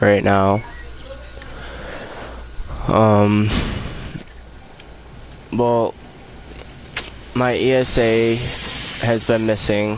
right now. Well, my ESA has been missing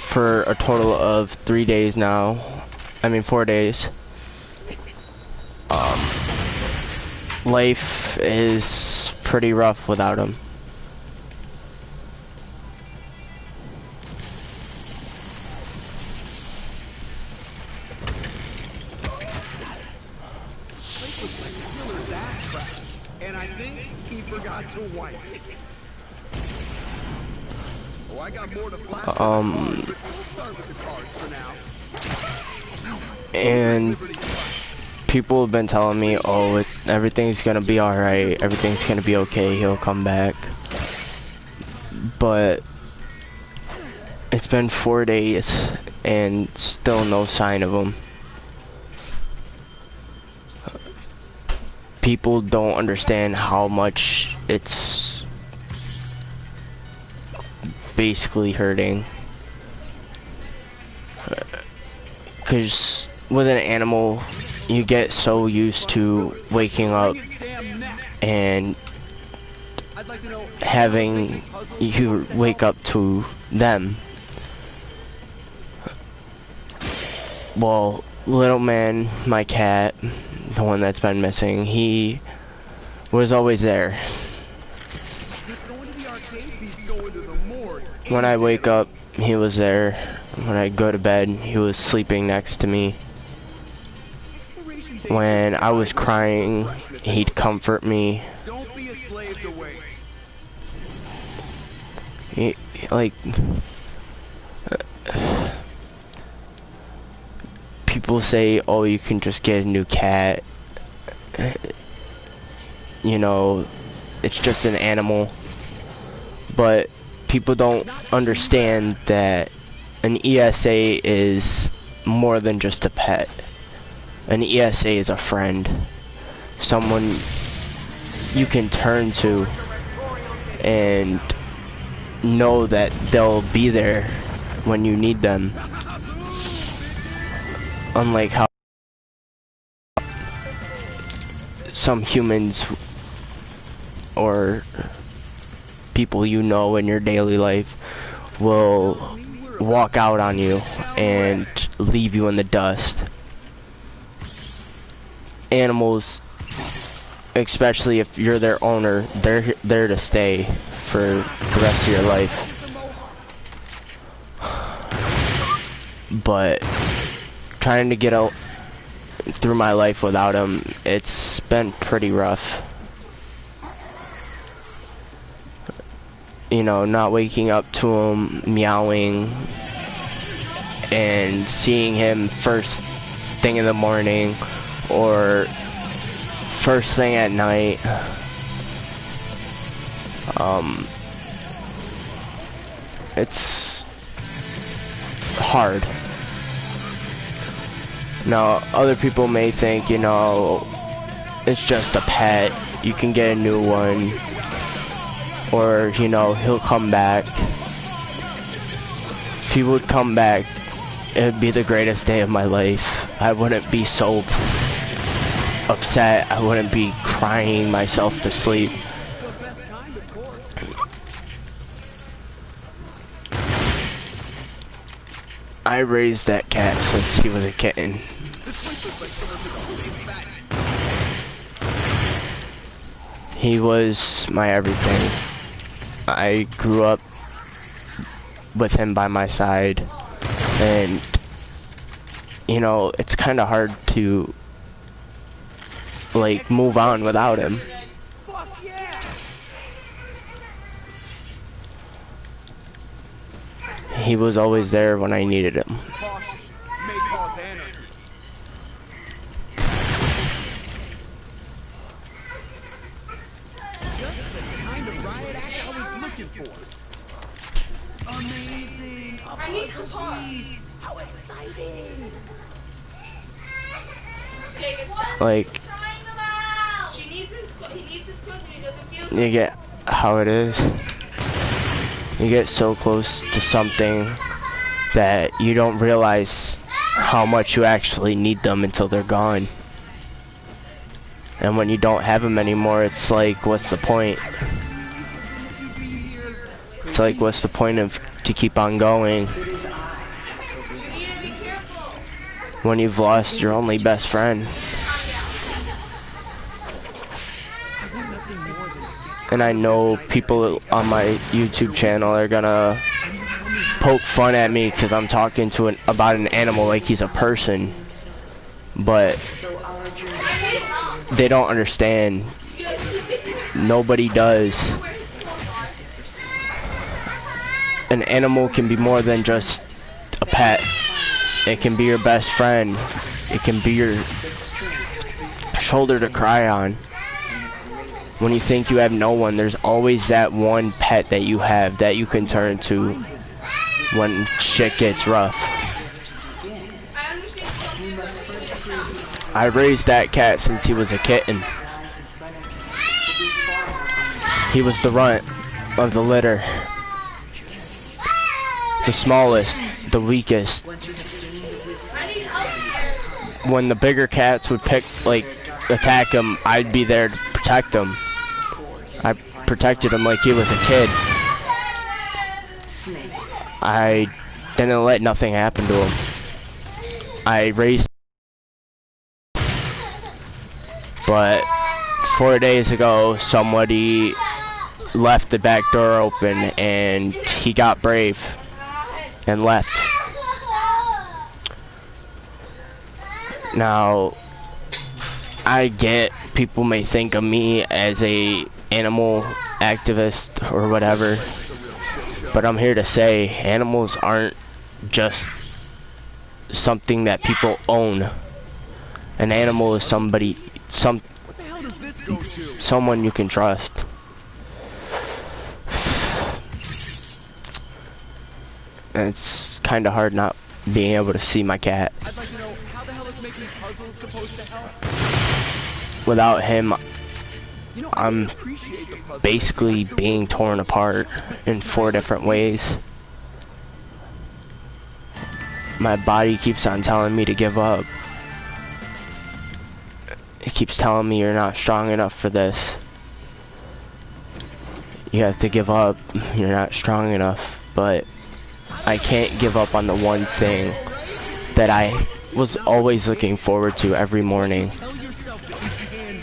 for a total of 3 days now. I mean 4 days. Life is pretty rough without him. And I think he forgot to wipe. Oh, I got more to blast. We'll start with the cards for now. And people have been telling me, oh, everything's gonna be alright, everything's gonna be okay, he'll come back. But it's been 4 days and still no sign of him. People don't understand how much it's basically hurting. Because with an animal, you get so used to waking up and having you wake up to them. Well, little man, my cat, the one that's been missing, he was always there. When I wake up, he was there. When I go to bed, he was sleeping next to me. When I was crying, he'd comfort me. Don't be a slave to waste. People say, oh, you can just get a new cat. You know, it's just an animal. But people don't understand that an ESA is more than just a pet. An ESA is a friend. Someone you can turn to and know that they'll be there when you need them. Unlike how some humans or people you know in your daily life will walk out on you and leave you in the dust. Animals, especially if you're their owner, they're there to stay for the rest of your life. But trying to get out through my life without him, it's been pretty rough. You know, not waking up to him meowing and seeing him first thing in the morning or first thing at night. It's hard. Now, other people may think, you know, it's just a pet, you can get a new one, or, you know, he'll come back. If he would come back, it would be the greatest day of my life. I wouldn't be so upset, I wouldn't be crying myself to sleep. I raised that cat since he was a kitten. He was my everything. I grew up with him by my side, and you know, it's kind of hard to like move on without him. He was always there when I needed him. Just the kind of riot act I was looking for. Amazing! Please! How exciting! Like, you get how it is. You get so close to something that you don't realize how much you actually need them until they're gone. And when you don't have them anymore, it's like, what's the point? It's like, what's the point of to keep on going when you've lost your only best friend? And I know people on my YouTube channel are gonna poke fun at me because I'm talking to about an animal like he's a person, but they don't understand. Nobody does. An animal can be more than just a pet. It can be your best friend. It can be your shoulder to cry on. When you think you have no one, there's always that one pet that you have that you can turn to when shit gets rough. I raised that cat since he was a kitten. He was the runt of the litter. The smallest, the weakest. When the bigger cats would attack him, I'd be there to protect him. I protected him like he was a kid. I didn't let nothing happen to him. I raised, but 4 days ago, somebody left the back door open and he got brave and left. Now, I get people may think of me as a animal activist or whatever, but I'm here to say animals aren't just something that people own. An animal is someone you can trust. And it's kind of hard not being able to see my cat. I'd like to know, how the hell is making puzzles supposed to help? Without him, You know, I'm appreciate the puzzle. basically being torn apart in 4 different ways. My body keeps on telling me to give up. It keeps telling me you're not strong enough for this. You have to give up. You're not strong enough. But I can't give up on the one thing that I was always looking forward to every morning. Tell yourself that you can do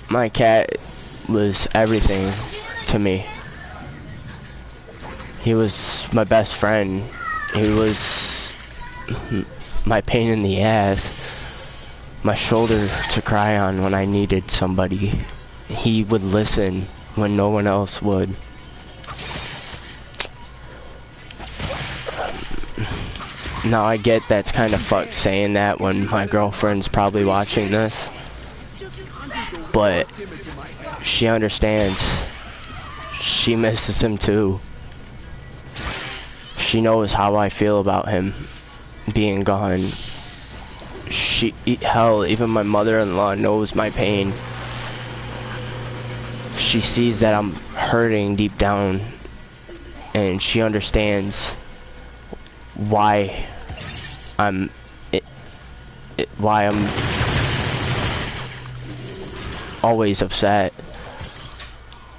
My cat was everything to me. He was my best friend. He was my pain in the ass, my shoulder to cry on when I needed somebody. He would listen when no one else would. Now I get that's kind of fucked saying that when my girlfriend's probably watching this, but she understands. She misses him too. She knows how I feel about him being gone. Hell, even my mother-in-law knows my pain. She sees that I'm hurting deep down, and she understands why I'm always upset.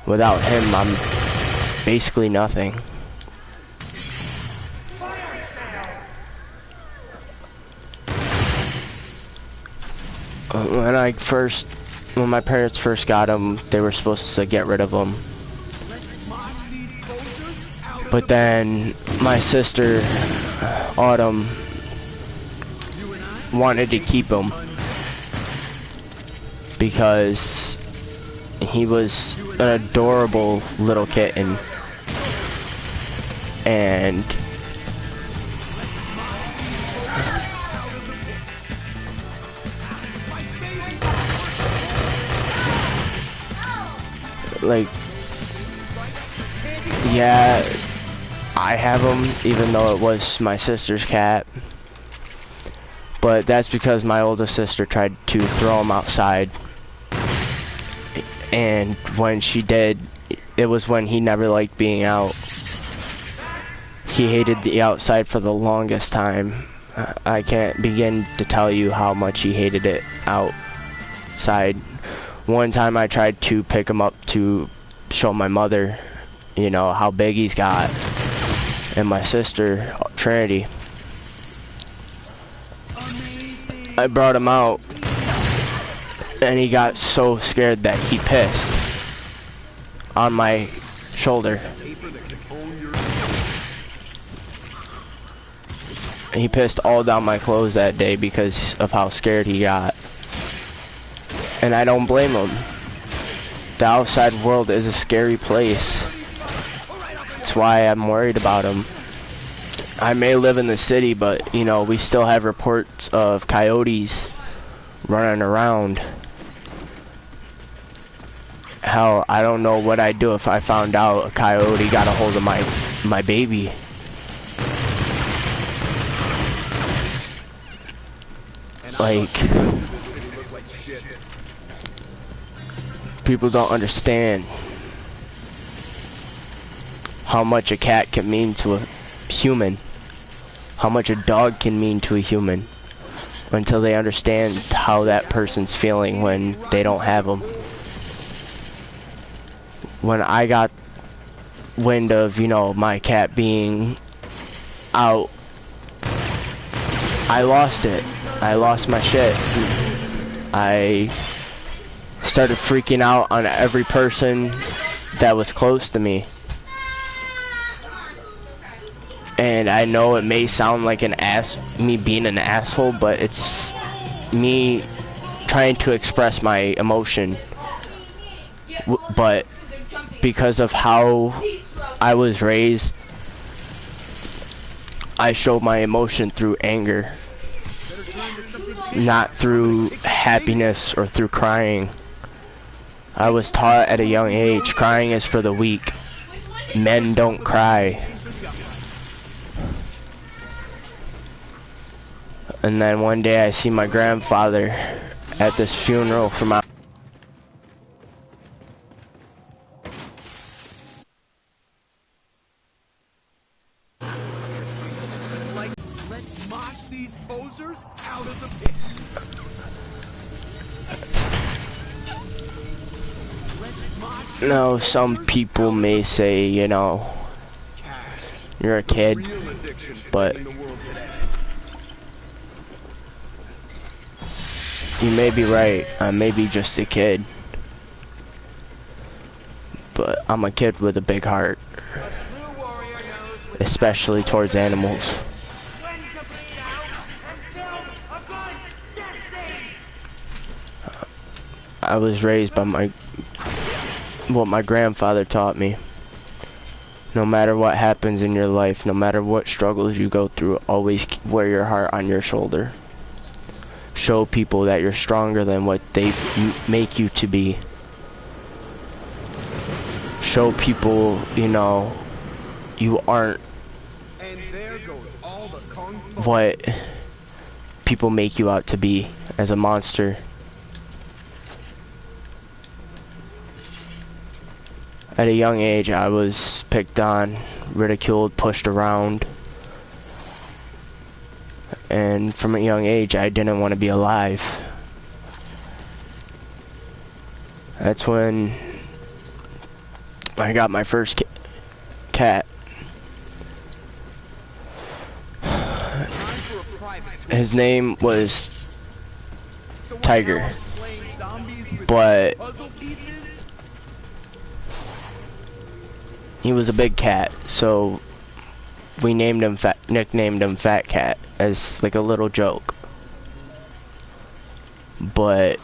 Without him, I'm basically nothing. When my parents first got him, they were supposed to get rid of him. But then my sister, Autumn, wanted to keep him because he was an adorable little kitten. And like, yeah, I have him even though it was my sister's cat, but that's because my oldest sister tried to throw him outside And when she did, it was when he never liked being out. He hated the outside for the longest time. I can't begin to tell you how much he hated it outside. One time I tried to pick him up to show my mother, you know, how big he's got, and my sister, Trinity. I brought him out, and he got so scared that he pissed on my shoulder. He pissed all down my clothes that day because of how scared he got. And I don't blame him. The outside world is a scary place. That's why I'm worried about him. I may live in the city, but, you know, we still have reports of coyotes running around. Hell, I don't know what I'd do if I found out a coyote got a hold of my baby. Like, people don't understand how much a cat can mean to a human, how much a dog can mean to a human, until they understand how that person's feeling when they don't have them. When I got wind of, you know, my cat being out, I lost it. I lost my shit. I started freaking out on every person that was close to me. And I know it may sound like me being an asshole, but it's me trying to express my emotion. But because of how I was raised, I show my emotion through anger, not through happiness or through crying. I was taught at a young age, crying is for the weak. Men don't cry. And then one day I see my grandfather at this funeral for my Let's mosh these posers out of the pit. No, some people may say, you know, you're a kid, but you may be right. I may be just a kid, but I'm a kid with a big heart, especially towards animals. I was raised by what my grandfather taught me. No matter what happens in your life, no matter what struggles you go through, always wear your heart on your shoulder. Show people that you're stronger than what they make you to be. Show people, you know, you aren't what people make you out to be as a monster. At a young age, I was picked on, ridiculed, pushed around. And from a young age, I didn't want to be alive. That's when I got my first cat. His name was Tiger, but he was a big cat, so we named him nicknamed him Fat Cat as like a little joke. But